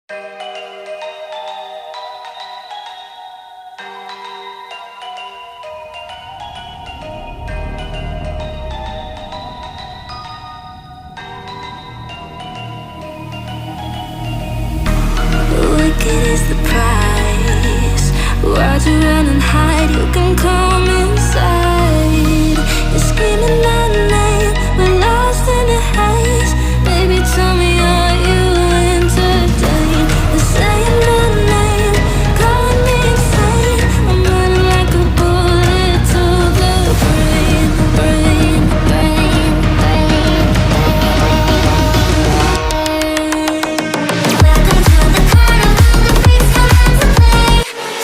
Wicked is the price. Why'd you run and hide? You can come inside. You're screaming my name. We're lost in the haze. Baby, tell me, are you entertained? You're saying my name, calling me insane. I'm running like a bullet to the brain, brain, brain, brain. Welcome to the carnival, the freaks come out to play.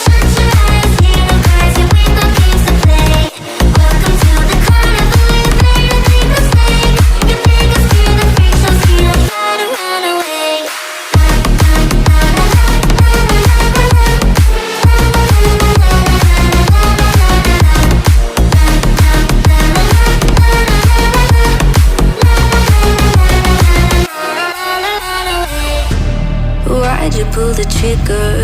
Shut your eyes, hear the cries, your window games to play. Welcome to the carnival, you made a big mistake. You take us to the freak show, scene and try to run away. Why'd you pull the trigger?